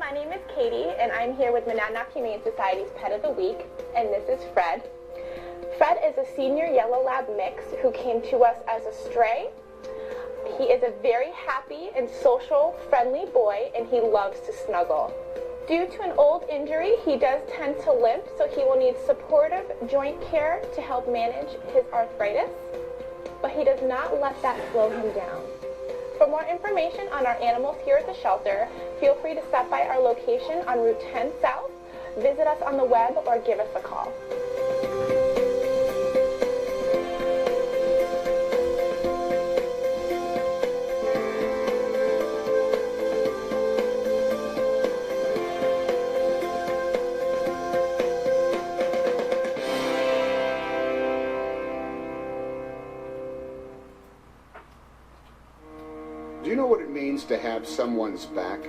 my name is Katie, and I'm here with Monadnock Humane Society's Pet of the Week, and this is Fred. Fred is a senior yellow lab mix who came to us as a stray. He is a very happy and social, friendly boy, and he loves to snuggle. Due to an old injury, he does tend to limp, so he will need supportive joint care to help manage his arthritis, but he does not let that slow him down. For more information on our animals here at the shelter, feel free to stop by our location on Route 10 South, visit us on the web, or give us a call. Do you know what it means to have someone's back?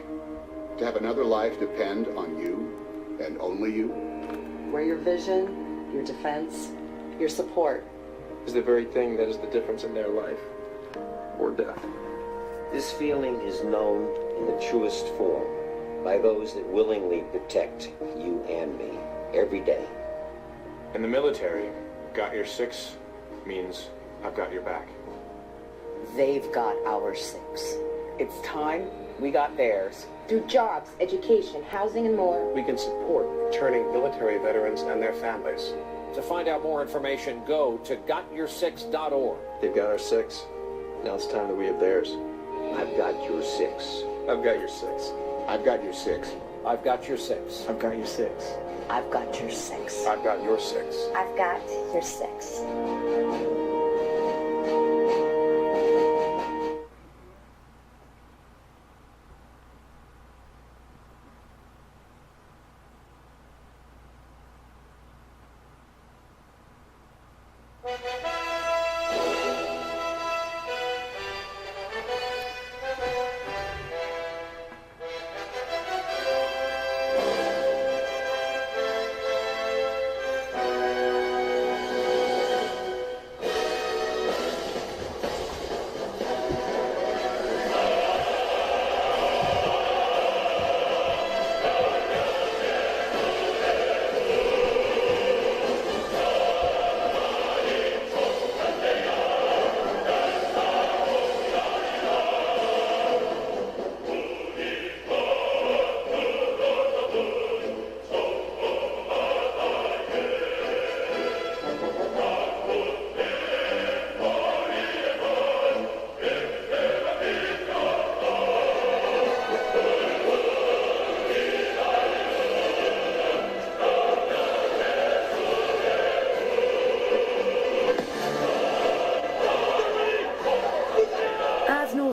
To have another life depend on you, and only you? Where your vision, your defense, your support is the very thing that is the difference in their life or death. This feeling is known in the truest form by those that willingly protect you and me every day. In the military, got your six means I've got your back. They've got our six. It's time we got theirs. Through jobs, education, housing, and more, we can support returning military veterans and their families. To find out more information, go to gotyoursix.org. They've got our six. Now it's time that we have theirs. I've got your six. I've got your six. I've got your six. I've got your six. I've got your six. I've got your six. I've got your six. I've got your six.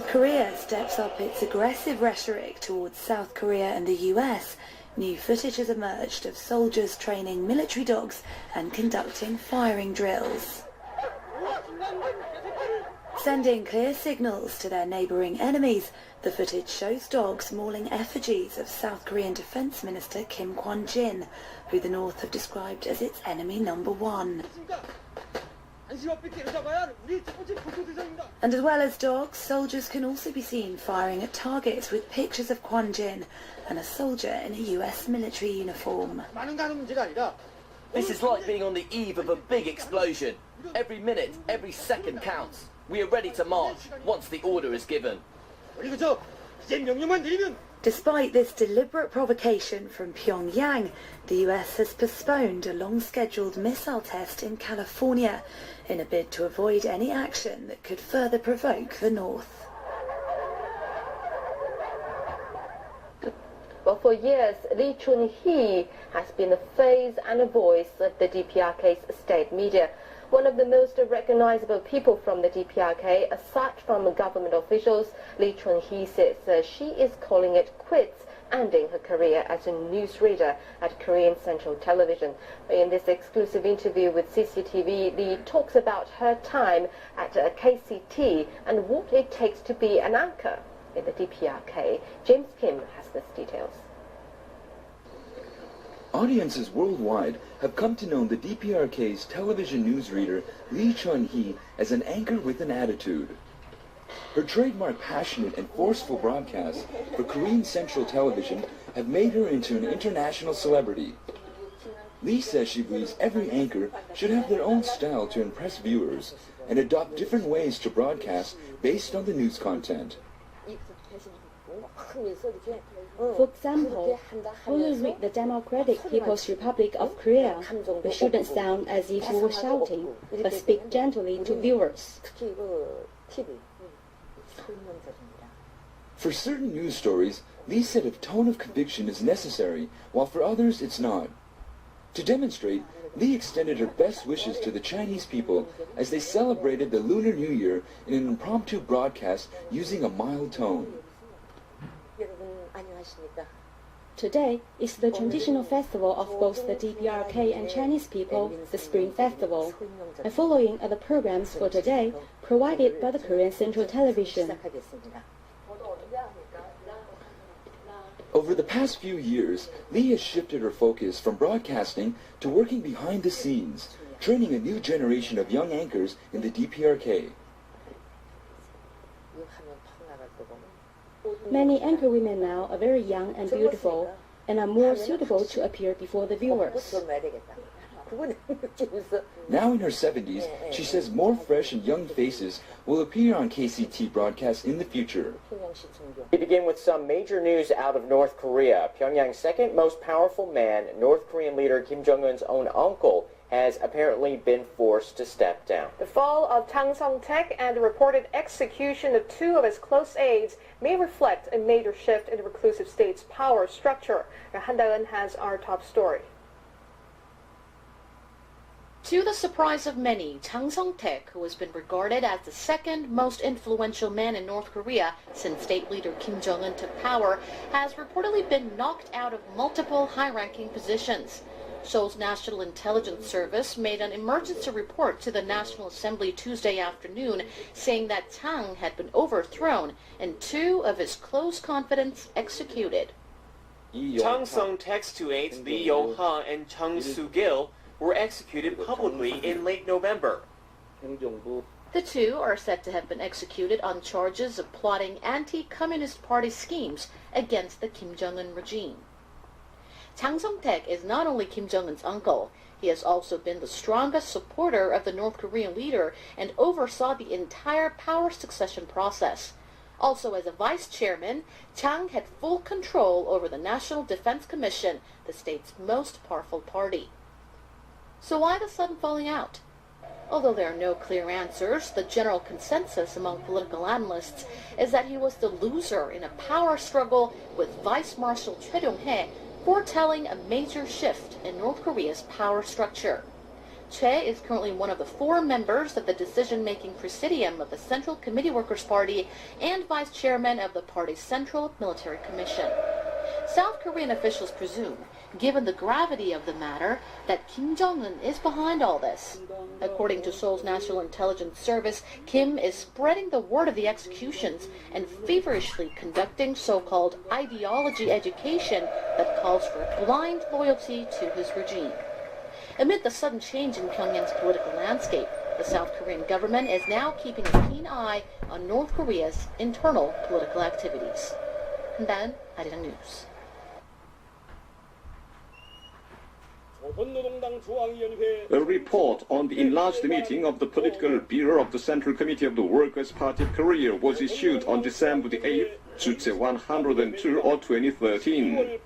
Korea steps up its aggressive rhetoric towards South Korea and the US, new footage has emerged of soldiers training military dogs and conducting firing drills. Sending clear signals to their neighbouring enemies, the footage shows dogs mauling effigies of South Korean Defence Minister Kim Kwon-jin, who the North have described as its enemy number one. And as well as dogs, soldiers can also be seen firing at targets with pictures of Kwon-jin and a soldier in a US military uniform. This is like being on the eve of a big explosion. Every minute, every second counts. We are ready to march once the order is given. Despite this deliberate provocation from Pyongyang, the US has postponed a long-scheduled missile test in California in a bid to avoid any action that could further provoke the North. Well, for years, Lee Chun-hee has been the face and a voice of the DPRK's state media. One of the most recognizable people from the DPRK, aside from government officials, Lee Chun-hee says she is calling it quits, ending her career as a newsreader at Korean Central Television. In this exclusive interview with CCTV, Lee talks about her time at KCT and what it takes to be an anchor in the DPRK. James Kim has the details. Audiences worldwide have come to know the DPRK's television newsreader Lee Chun-hee as an anchor with an attitude. Her trademark passionate and forceful broadcasts for Korean Central Television have made her into an international celebrity. Lee says she believes every anchor should have their own style to impress viewers and adopt different ways to broadcast based on the news content. For example, when we read the Democratic People's Republic of Korea, we shouldn't sound as if we were shouting, but speak gently to viewers. For certain news stories, Lee said a tone of conviction is necessary, while for others it's not. To demonstrate, Lee extended her best wishes to the Chinese people as they celebrated the Lunar New Year in an impromptu broadcast using a mild tone. Today is the traditional festival of both the DPRK and Chinese people, the Spring Festival. The following are the programs for today provided by the Korean Central Television. Over the past few years, Lee has shifted her focus from broadcasting to working behind the scenes, training a new generation of young anchors in the DPRK. Many anchor women now are very young and beautiful, and are more suitable to appear before the viewers. Now in her 70s, she says more fresh and young faces will appear on KCT broadcasts in the future. We begin with some major news out of North Korea. Pyongyang's second most powerful man, North Korean leader Kim Jong-un's own uncle, has apparently been forced to step down. The fall of Jang Song Thaek and the reported execution of two of his close aides may reflect a major shift in the reclusive state's power structure. Han Da-eun has our top story. To the surprise of many, Jang Song Thaek, who has been regarded as the second most influential man in North Korea since state leader Kim Jong-un took power, has reportedly been knocked out of multiple high-ranking positions. Seoul's National Intelligence Service made an emergency report to the National Assembly Tuesday afternoon, saying that Jang had been overthrown and two of his close confidants executed. Jang Song Thaek's two aides, Lee Yo-ha and Chung Soo-gil, were executed publicly in late November. The two are said to have been executed on charges of plotting anti-Communist Party schemes against the Kim Jong-un regime. Jang Song Thaek is not only Kim Jong-un's uncle, he has also been the strongest supporter of the North Korean leader and oversaw the entire power succession process. Also, as a vice chairman, Jang had full control over the National Defense Commission, the state's most powerful party. So why the sudden falling out? Although there are no clear answers, the general consensus among political analysts is that he was the loser in a power struggle with Vice Marshal Choi Ryong-hae, foretelling a major shift in North Korea's power structure. Choi is currently one of the 4 members of the decision-making presidium of the Central Committee Workers' Party and vice chairman of the party's Central Military Commission. South Korean officials presume, given the gravity of the matter, that Kim Jong-un is behind all this. According to Seoul's National Intelligence Service, Kim is spreading the word of the executions and feverishly conducting so-called ideology education that calls for blind loyalty to his regime. Amid the sudden change in Pyongyang's political landscape, the South Korean government is now keeping a keen eye on North Korea's internal political activities. And then, Arirang News. A report on the enlarged meeting of the Political Bureau of the Central Committee of the Workers' Party of Korea was issued on December the 8th, 102 or 2013.